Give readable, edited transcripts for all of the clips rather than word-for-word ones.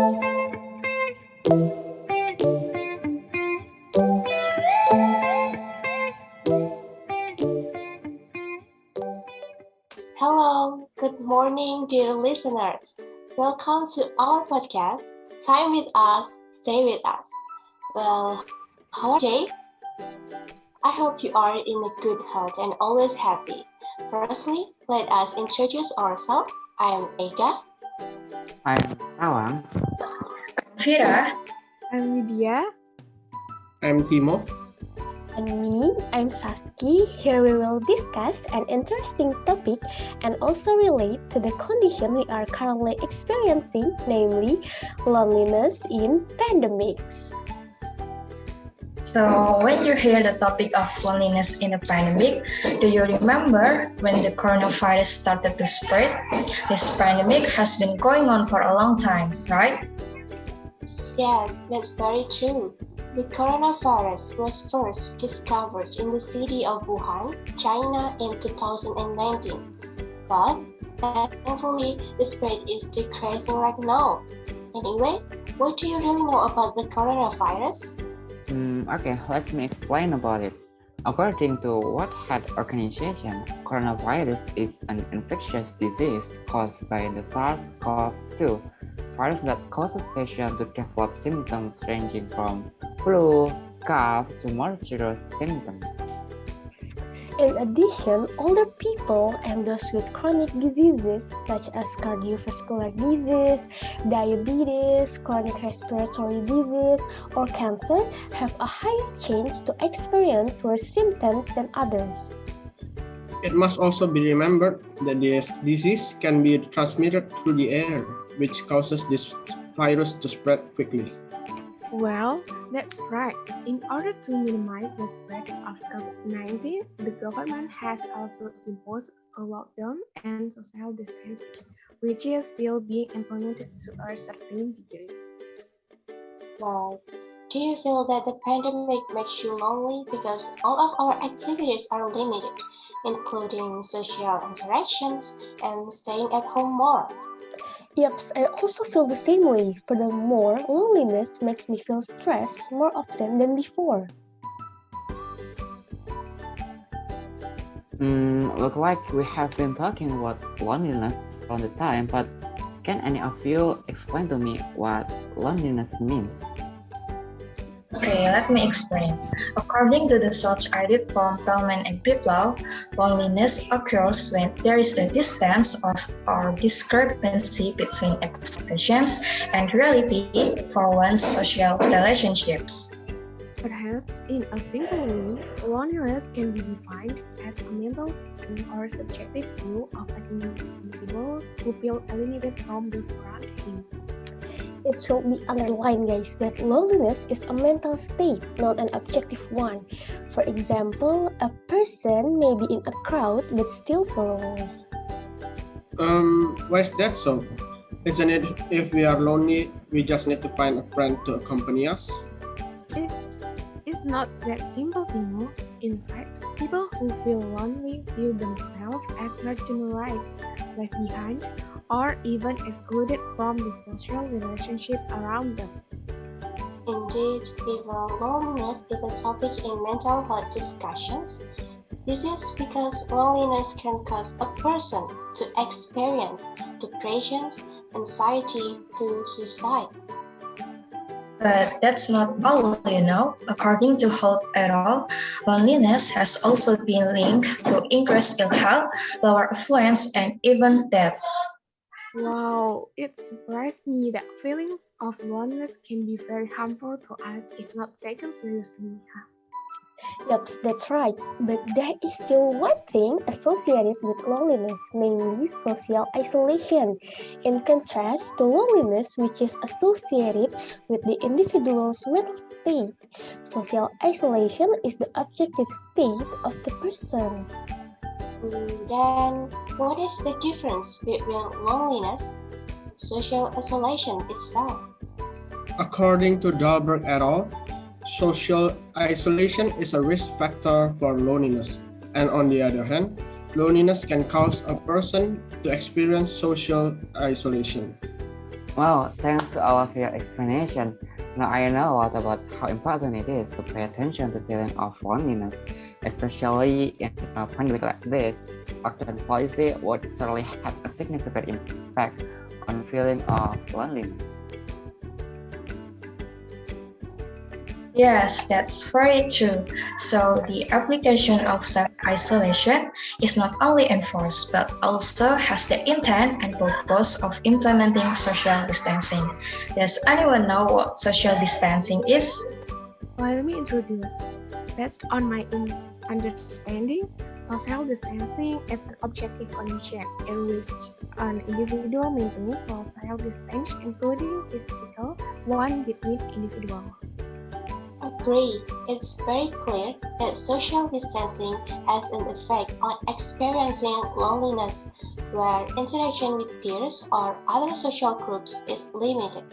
Hello, good morning, dear listeners. Welcome to our podcast, Time with Us, Stay with Us. Well, how are you? I hope you are in a good health and always happy. Firstly, let us introduce ourselves. I am Ega. I'm Tawang. Syafira. I'm Widya. I'm Timo. And me, I'm Saski. Here we will discuss an interesting topic and also relate to the condition we are currently experiencing, namely loneliness in pandemics. So, when you hear the topic of loneliness in a pandemic, do you remember when the coronavirus started to spread? This pandemic has been going on for a long time, right? Yes, that's very true. The coronavirus was first discovered in the city of Wuhan, China in 2019. But thankfully, the spread is decreasing right now. Anyway, what do you really know about the coronavirus? Okay, let me explain about it. According to World Health Organization, coronavirus is an infectious disease caused by the SARS-CoV-2 virus that causes patients to develop symptoms ranging from flu, cough to more serious symptoms. In addition, older people and those with chronic diseases such as cardiovascular disease, diabetes, chronic respiratory disease, or cancer have a higher chance to experience worse symptoms than others. It must also be remembered that this disease can be transmitted through the air, which causes this virus to spread quickly. Well, that's right. In order to minimize the spread of COVID-19, the government has also imposed a lockdown and social distancing, which is still being implemented to a certain degree. But do you feel that the pandemic makes you lonely because all of our activities are limited, including social interactions and staying at home more? Yep, I also feel the same way. Furthermore, loneliness makes me feel stressed more often than before. Look like we have been talking about loneliness all the time, but can any of you explain to me what loneliness means? Okay, let me explain. According to the search I did from Parliament and People, loneliness occurs when there is a distance or discrepancy between expectations and reality for one's social relationships. Perhaps in a simple way, loneliness can be defined as a mental state or subjective view of an individual who feel alienated from those around him. It should be underlined, guys, that loneliness is a mental state, not an objective one. For example, a person may be in a crowd but still feel lonely. Why is that so? Isn't it if we are lonely, we just need to find a friend to accompany us? It's not that simple, Timo. In fact, people who feel lonely view themselves as marginalized, left behind, or even excluded from the social relationship around them. Indeed, even loneliness is a topic in mental health discussions. This is because loneliness can cause a person to experience depression, anxiety, to suicide. But that's not all, According to Health et al., loneliness has also been linked to increased ill health, lower affluence, and even death. Wow, it surprised me that feelings of loneliness can be very harmful to us if not taken seriously. Yep, that's right. But there is still one thing associated with loneliness, namely social isolation. In contrast to loneliness, which is associated with the individual's mental state, social isolation is the objective state of the person. Then, what is the difference between loneliness and social isolation itself? According to Dahlberg et al., social isolation is a risk factor for loneliness, and on the other hand, loneliness can cause a person to experience social isolation. Well, thanks to all of your explanation. Now I know a lot about how important it is to pay attention to feeling of loneliness, especially in a pandemic like this. Lockdown policy would certainly have a significant impact on feeling of loneliness. Yes, that's very true. So the application of self-isolation is not only enforced but also has the intent and purpose of implementing social distancing. Does anyone know what social distancing is? Let me introduce. Based on my understanding, social distancing is an objective condition in which an individual maintains social distance, including physical one between individuals. Agree. It's very clear that social distancing has an effect on experiencing loneliness, where interaction with peers or other social groups is limited.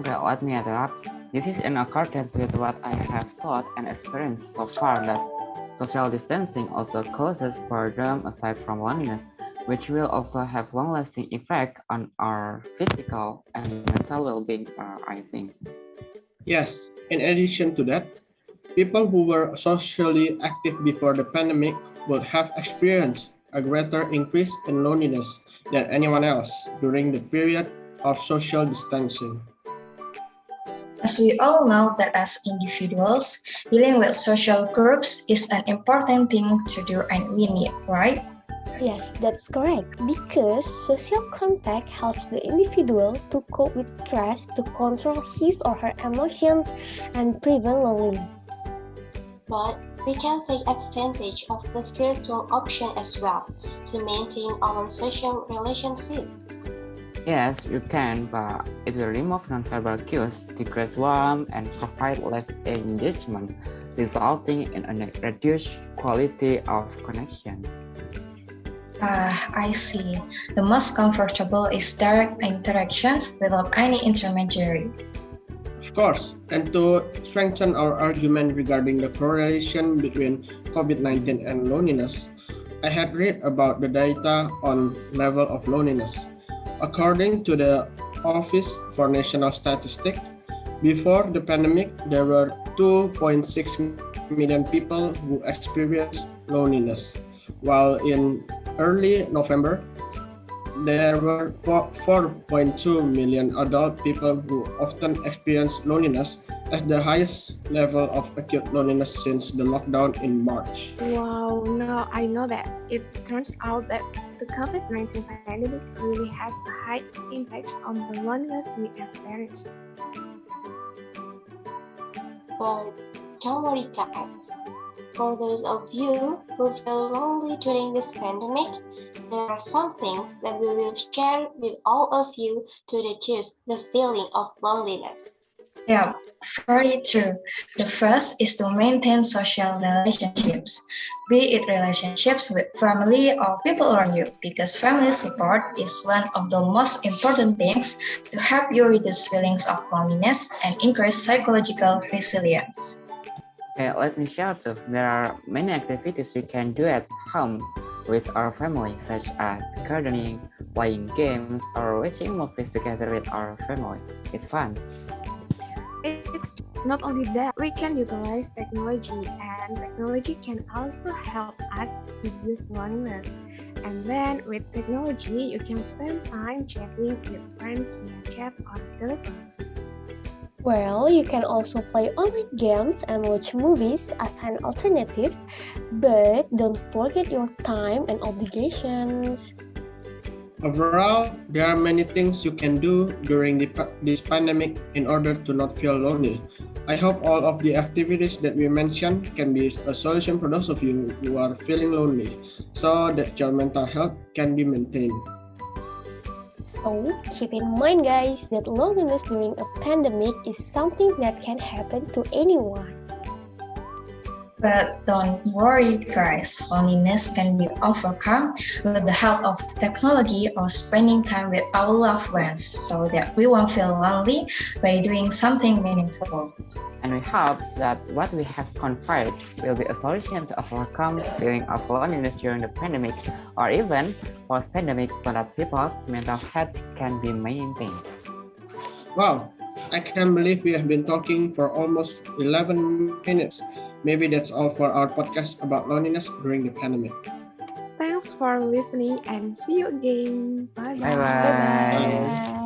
Okay, let me add up. This is in accordance with what I have thought and experienced so far that social distancing also causes boredom aside from loneliness, which will also have long-lasting effect on our physical and mental well-being, I think. Yes, in addition to that, people who were socially active before the pandemic would have experienced a greater increase in loneliness than anyone else during the period of social distancing. As we all know that as individuals, dealing with social groups is an important thing to do and we need, right? Yes, that's correct. Because social contact helps the individual to cope with stress, to control his or her emotions, and prevent loneliness. But we can take advantage of the virtual option as well to maintain our social relationship. Yes, you can, but it will remove nonverbal cues, decrease warmth, and provide less engagement, resulting in a reduced quality of connection. I see. The most comfortable is direct interaction without any intermediary. Of course, and to strengthen our argument regarding the correlation between COVID-19 and loneliness, I had read about the data on level of loneliness. According to the Office for National Statistics, before the pandemic, there were 2.6 million people who experienced loneliness, while in early November, there were 4.2 million adult people who often experience loneliness at the highest level of acute loneliness since the lockdown in March. Wow, now I know that. It turns out that the COVID-19 pandemic really has a high impact on the loneliness we experience. But don't worry, guys. For those of you who feel lonely during this pandemic, there are some things that we will share with all of you to reduce the feeling of loneliness. Yeah, very true. The first is to maintain social relationships, be it relationships with family or people around you, because family support is one of the most important things to help you reduce feelings of loneliness and increase psychological resilience. Okay, let me share too. There are many activities we can do at home with our family, such as gardening, playing games, or watching movies together with our family. It's fun. It's not only that, we can utilize technology, and technology can also help us reduce loneliness. And then with technology, you can spend time chatting with friends via chat or telephone. Well, you can also play online games and watch movies as an alternative, but don't forget your time and obligations. Overall, there are many things you can do during this pandemic in order to not feel lonely. I hope all of the activities that we mentioned can be a solution for those of you who are feeling lonely, so that your mental health can be maintained. So, keep in mind guys that loneliness during a pandemic is something that can happen to anyone. But don't worry, guys. Loneliness can be overcome with the help of technology or spending time with our loved ones so that we won't feel lonely by doing something meaningful. And we hope that what we have conveyed will be a solution to overcome feeling of loneliness during the pandemic or even post-pandemic so that people's mental health can be maintained. Wow, I can't believe we have been talking for almost 11 minutes. Maybe that's all for our podcast about loneliness during the pandemic. Thanks for listening and see you again. Bye Bye bye. bye. Bye-bye.